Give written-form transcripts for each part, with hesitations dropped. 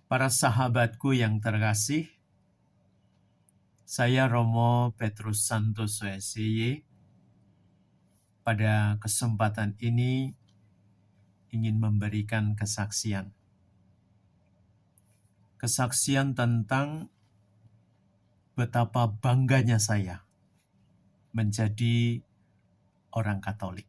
Para sahabatku yang terkasih, saya Romo Petrus Santoso SY. Pada kesempatan ini ingin memberikan kesaksian. Kesaksian tentang betapa bangganya saya menjadi orang Katolik.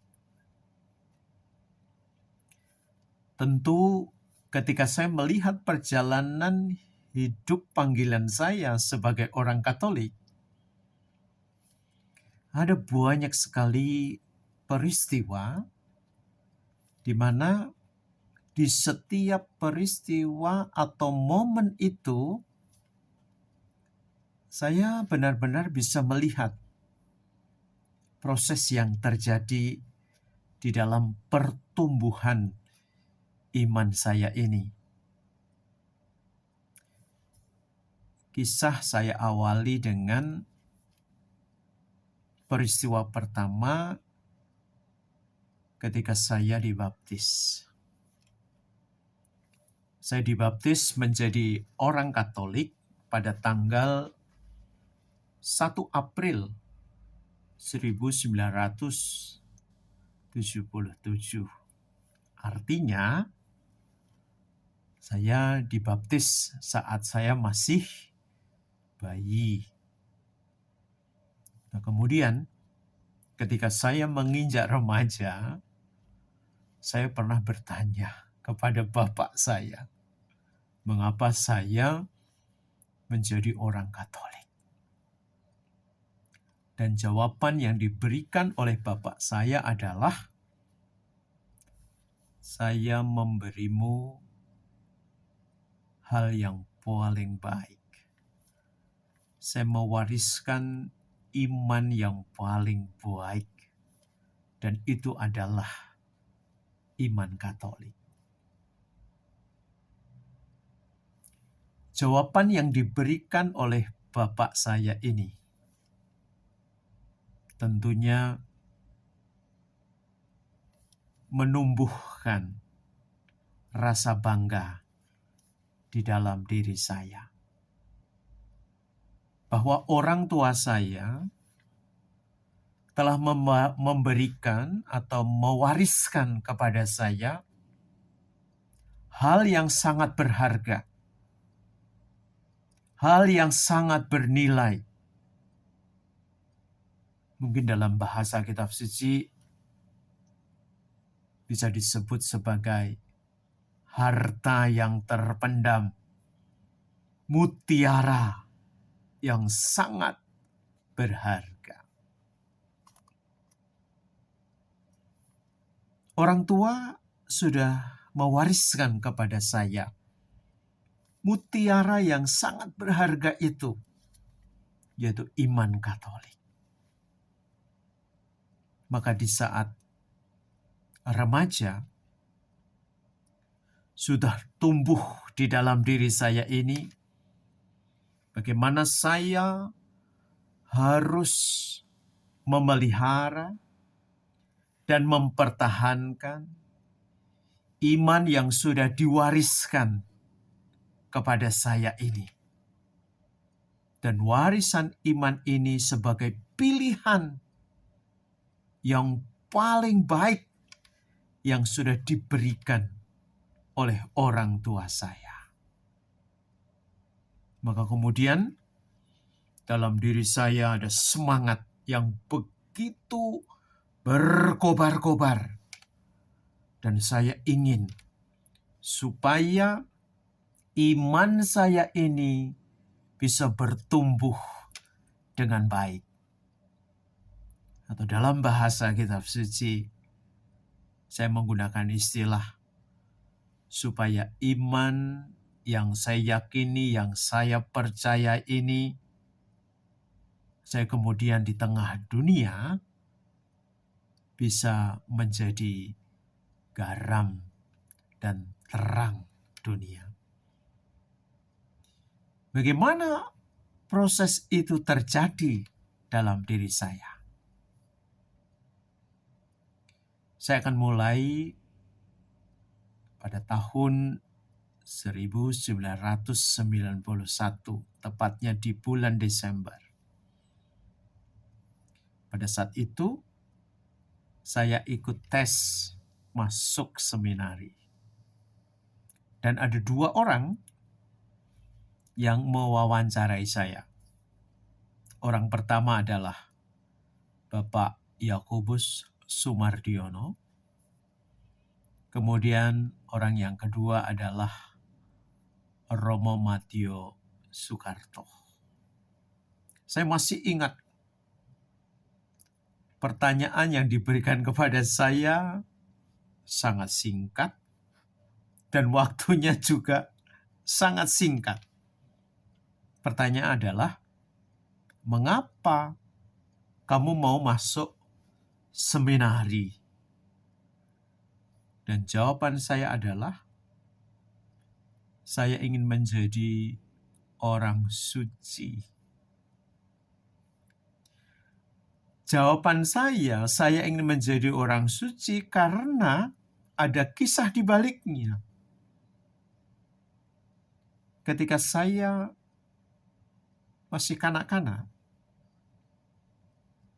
Tentu ketika saya melihat perjalanan hidup panggilan saya sebagai orang Katolik, ada banyak sekali peristiwa di mana di setiap peristiwa atau momen itu saya benar-benar bisa melihat proses yang terjadi di dalam pertumbuhan iman saya ini. Kisah saya awali dengan peristiwa pertama ketika saya dibaptis. Saya dibaptis menjadi orang Katolik pada tanggal 1 April 1977. Artinya, saya dibaptis saat saya masih bayi. Nah, kemudian ketika saya menginjak remaja, saya pernah bertanya kepada bapak saya, mengapa saya menjadi orang Katolik? Dan jawaban yang diberikan oleh bapak saya adalah, saya memberimu hal yang paling baik. Saya mewariskan iman yang paling baik. Dan itu adalah iman Katolik. Jawaban yang diberikan oleh bapak saya ini tentunya menumbuhkan rasa bangga di dalam diri saya. Bahwa orang tua saya telah memberikan atau mewariskan kepada saya hal yang sangat berharga, hal yang sangat bernilai. Mungkin dalam bahasa kitab suci bisa disebut sebagai harta yang terpendam, mutiara yang sangat berharga. Orang tua sudah mewariskan kepada saya mutiara yang sangat berharga itu, yaitu iman Katolik. Maka di saat remaja, sudah tumbuh di dalam diri saya ini, bagaimana saya harus memelihara dan mempertahankan iman yang sudah diwariskan kepada saya ini. Dan warisan iman ini sebagai pilihan yang paling baik yang sudah diberikan oleh orang tua saya. Maka kemudian dalam diri saya ada semangat yang begitu berkobar-kobar. Dan saya ingin supaya iman saya ini bisa bertumbuh dengan baik. Atau dalam bahasa kitab suci, saya menggunakan istilah supaya iman yang saya yakini, yang saya percaya ini, saya kemudian di tengah dunia bisa menjadi garam dan terang dunia. Bagaimana proses itu terjadi dalam diri saya? Saya akan mulai pada tahun 1991, tepatnya di bulan Desember. Pada saat itu, saya ikut tes masuk seminari. Dan ada 2 orang yang mewawancarai saya. Orang pertama adalah Bapak Yakobus Sumardiono. Kemudian orang yang kedua adalah Romo Matteo Soekarto. Saya masih ingat pertanyaan yang diberikan kepada saya sangat singkat dan waktunya juga sangat singkat. Pertanyaan adalah, mengapa kamu mau masuk seminari? Dan jawaban saya adalah, saya ingin menjadi orang suci. Jawaban saya ingin menjadi orang suci karena ada kisah di baliknya. Ketika saya masih kanak-kanak,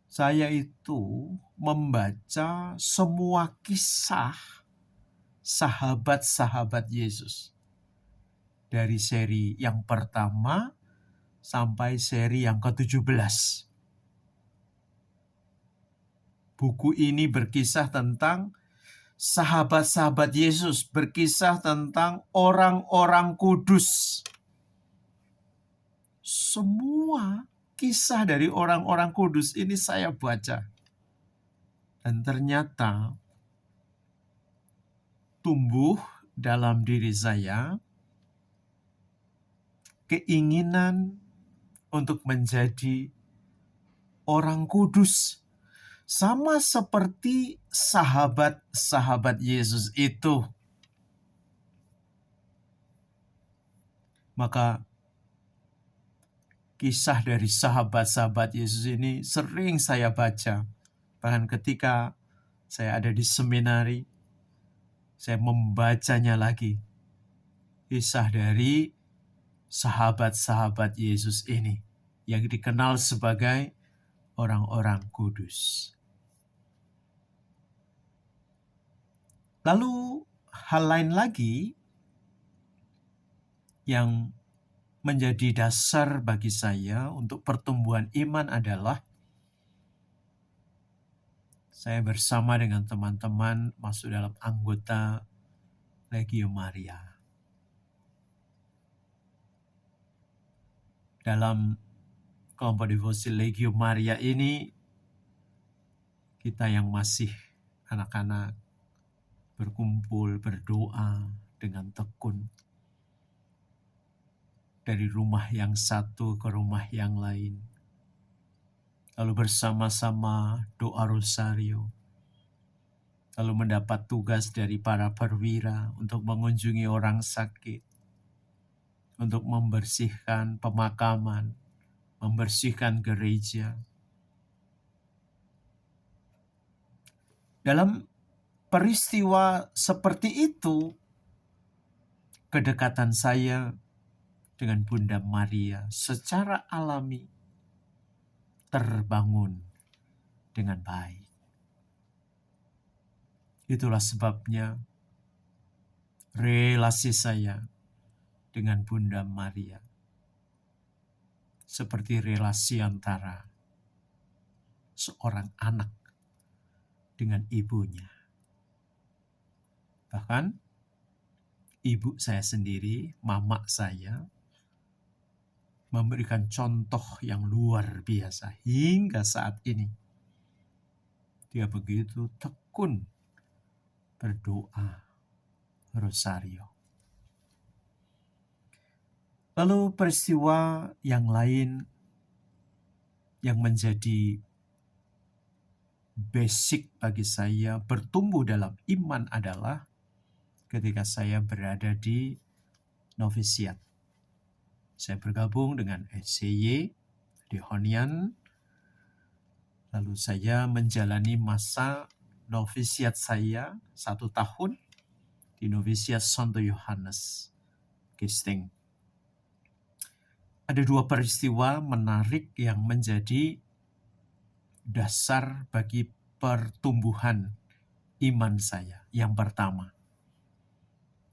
saya itu membaca semua kisah sahabat-sahabat Yesus. Dari seri yang pertama sampai seri yang ke-17. Buku ini berkisah tentang sahabat-sahabat Yesus, berkisah tentang orang-orang kudus. Semua kisah dari orang-orang kudus ini saya baca. Dan ternyata tumbuh dalam diri saya keinginan untuk menjadi orang kudus. Sama seperti sahabat-sahabat Yesus itu. Maka kisah dari sahabat-sahabat Yesus ini sering saya baca. Bahkan ketika saya ada di seminari, saya membacanya lagi. Kisah dari sahabat-sahabat Yesus ini yang dikenal sebagai orang-orang kudus. Lalu hal lain lagi yang menjadi dasar bagi saya untuk pertumbuhan iman adalah saya bersama dengan teman-teman masuk dalam anggota Legio Maria. Dalam kelompok devosi Legio Maria ini, kita yang masih anak-anak berkumpul, berdoa dengan tekun. Dari rumah yang satu ke rumah yang lain. Lalu bersama-sama doa rosario. Lalu mendapat tugas dari para perwira untuk mengunjungi orang sakit. Untuk membersihkan pemakaman, membersihkan gereja. Dalam peristiwa seperti itu, kedekatan saya dengan Bunda Maria secara alami terbangun dengan baik. Itulah sebabnya relasi saya dengan Bunda Maria seperti relasi antara seorang anak dengan ibunya. Bahkan ibu saya sendiri, mama saya, memberikan contoh yang luar biasa hingga saat ini. Dia begitu tekun berdoa rosario. Lalu peristiwa yang lain yang menjadi basic bagi saya bertumbuh dalam iman adalah ketika saya berada di novisiat. Saya bergabung dengan SCY di Honian. Lalu saya menjalani masa novisiat saya 1 tahun di novisiat Santo Yohanes Gisting. Ada dua peristiwa menarik yang menjadi dasar bagi pertumbuhan iman saya. Yang pertama,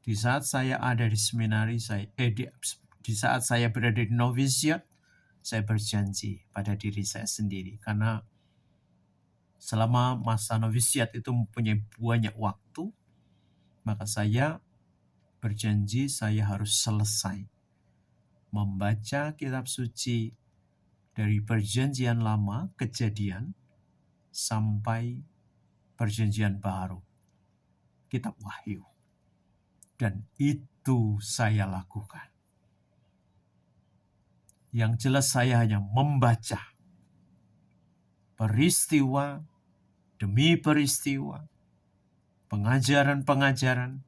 di saat saya ada di seminari, di saat saya berada di novisiat, saya berjanji pada diri saya sendiri. Karena selama masa novisiat itu mempunyai banyak waktu, maka saya berjanji saya harus selesai membaca kitab suci dari perjanjian lama, Kejadian, sampai perjanjian baru, kitab Wahyu. Dan itu saya lakukan. Yang jelas saya hanya membaca peristiwa demi peristiwa, pengajaran-pengajaran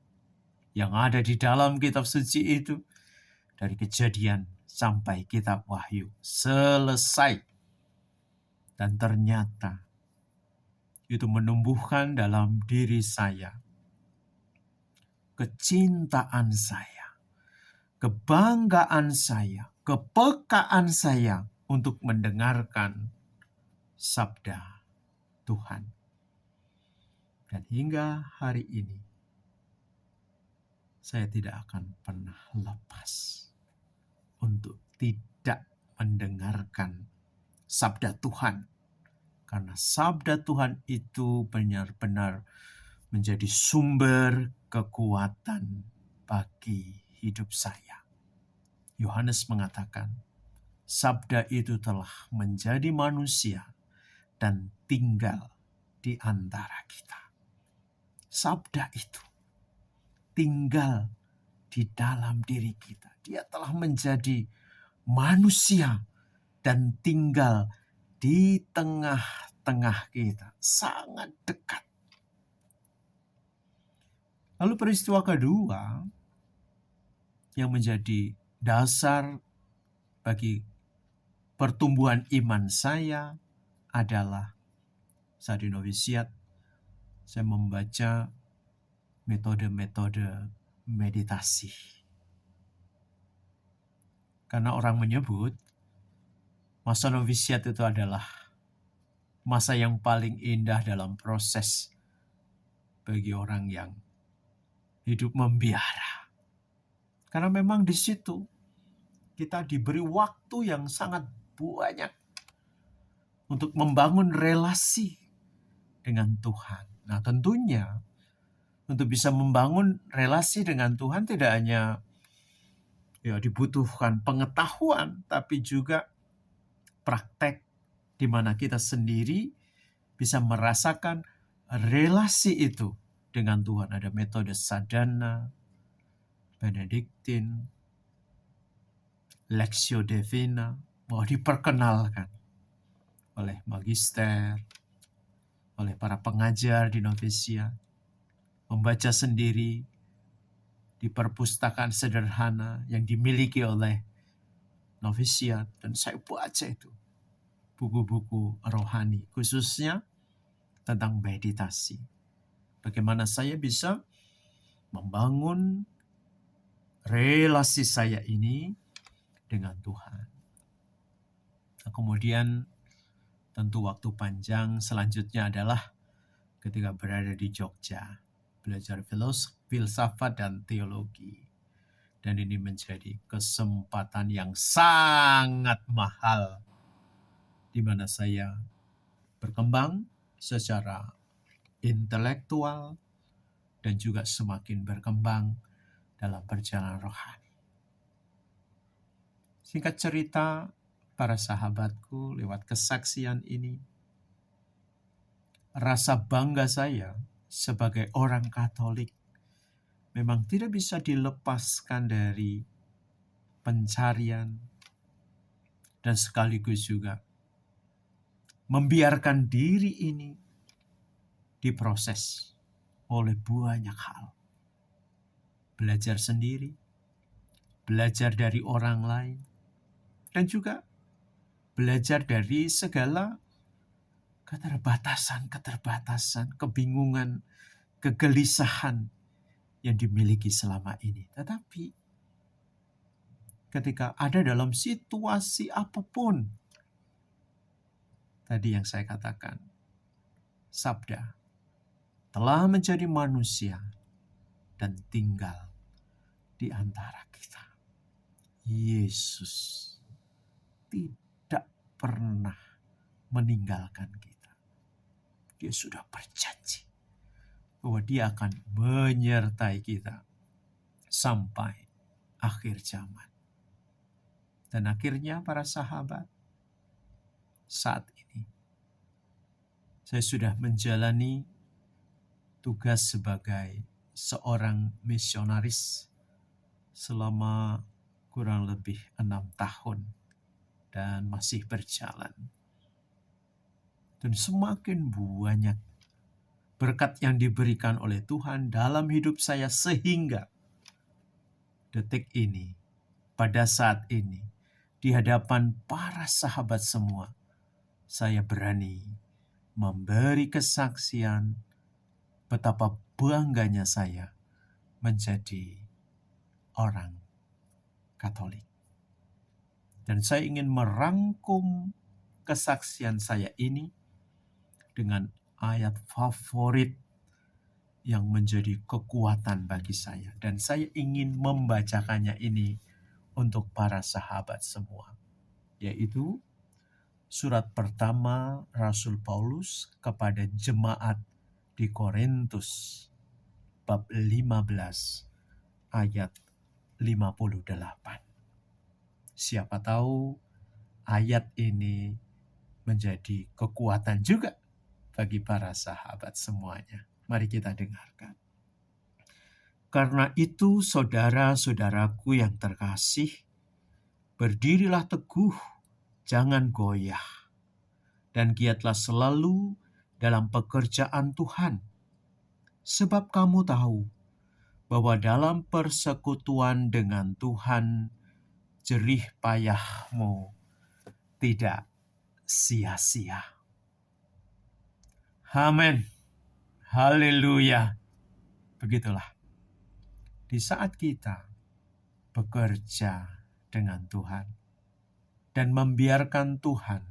yang ada di dalam kitab suci itu, dari Kejadian sampai kitab Wahyu. Selesai. Dan ternyata itu menumbuhkan dalam diri saya kecintaan saya, kebanggaan saya, kepekaan saya untuk mendengarkan sabda Tuhan. Dan hingga hari ini, saya tidak akan pernah lepas untuk tidak mendengarkan sabda Tuhan. Karena sabda Tuhan itu benar-benar menjadi sumber kekuatan bagi hidup saya. Yohanes mengatakan, sabda itu telah menjadi manusia dan tinggal di antara kita. Sabda itu tinggal di dalam diri kita. Dia telah menjadi manusia dan tinggal di tengah-tengah kita. Sangat dekat. Lalu peristiwa kedua yang menjadi dasar bagi pertumbuhan iman saya adalah saat di novisiat, saya membaca metode-metode meditasi. Karena orang menyebut masa novisiat itu adalah masa yang paling indah dalam proses bagi orang yang hidup membiara. Karena memang di situ kita diberi waktu yang sangat banyak untuk membangun relasi dengan Tuhan. Nah, tentunya untuk bisa membangun relasi dengan Tuhan tidak hanya dibutuhkan pengetahuan, tapi juga praktek di mana kita sendiri bisa merasakan relasi itu dengan Tuhan. Ada metode sadhana, benediktin, Lectio Divina, diperkenalkan oleh magister, oleh para pengajar di novisiat, membaca sendiri di perpustakaan sederhana yang dimiliki oleh novisiat. Dan saya baca itu buku-buku rohani, khususnya tentang meditasi. Bagaimana saya bisa membangun relasi saya ini dengan Tuhan. Nah, kemudian tentu waktu panjang selanjutnya adalah ketika berada di Jogja, belajar filsafat dan teologi. Dan ini menjadi kesempatan yang sangat mahal, di mana saya berkembang secara intelektual dan juga semakin berkembang dalam perjalanan rohani. Singkat cerita, para sahabatku, lewat kesaksian ini, rasa bangga saya sebagai orang Katolik memang tidak bisa dilepaskan dari pencarian dan sekaligus juga membiarkan diri ini diproses oleh banyak hal. Belajar sendiri, belajar dari orang lain, dan juga belajar dari segala keterbatasan, kebingungan, kegelisahan yang dimiliki selama ini. Tetapi ketika ada dalam situasi apapun. Tadi yang saya katakan, Sabda telah menjadi manusia dan tinggal di antara kita. Yesus tidak pernah meninggalkan kita. Dia sudah berjanji bahwa dia akan menyertai kita sampai akhir zaman. Dan akhirnya para sahabat, saat ini saya sudah menjalani tugas sebagai seorang misionaris selama kurang lebih 6 tahun dan masih berjalan. Dan semakin banyak berkat yang diberikan oleh Tuhan dalam hidup saya sehingga detik ini, pada saat ini, di hadapan para sahabat semua, saya berani memberi kesaksian betapa bangganya saya menjadi orang Katolik. Dan saya ingin merangkum kesaksian saya ini dengan ayat favorit yang menjadi kekuatan bagi saya. Dan saya ingin membacakannya ini untuk para sahabat semua. Yaitu surat pertama Rasul Paulus kepada jemaat di Korintus bab 15 ayat 58. Siapa tahu ayat ini menjadi kekuatan juga bagi para sahabat semuanya. Mari kita dengarkan. Karena itu saudara-saudaraku yang terkasih, berdirilah teguh, jangan goyah, dan giatlah selalu dalam pekerjaan Tuhan. Sebab kamu tahu bahwa dalam persekutuan dengan Tuhan, jerih payahmu tidak sia-sia. Amin. Haleluya. Begitulah. Di saat kita bekerja dengan Tuhan dan membiarkan Tuhan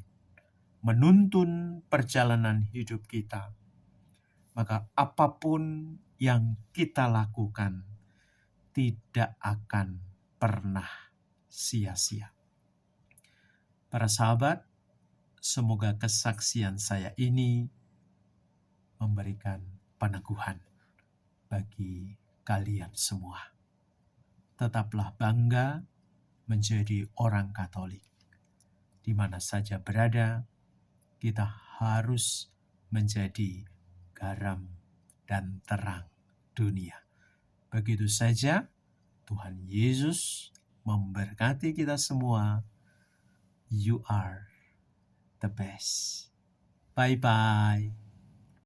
menuntun perjalanan hidup kita, maka apapun yang kita lakukan tidak akan pernah sia-sia. Para sahabat, semoga kesaksian saya ini memberikan peneguhan bagi kalian semua. Tetaplah bangga menjadi orang Katolik. Di mana saja berada, kita harus menjadi garam dan terang dunia. Begitu saja, Tuhan Yesus memberkati kita semua. You are the best. Bye-bye.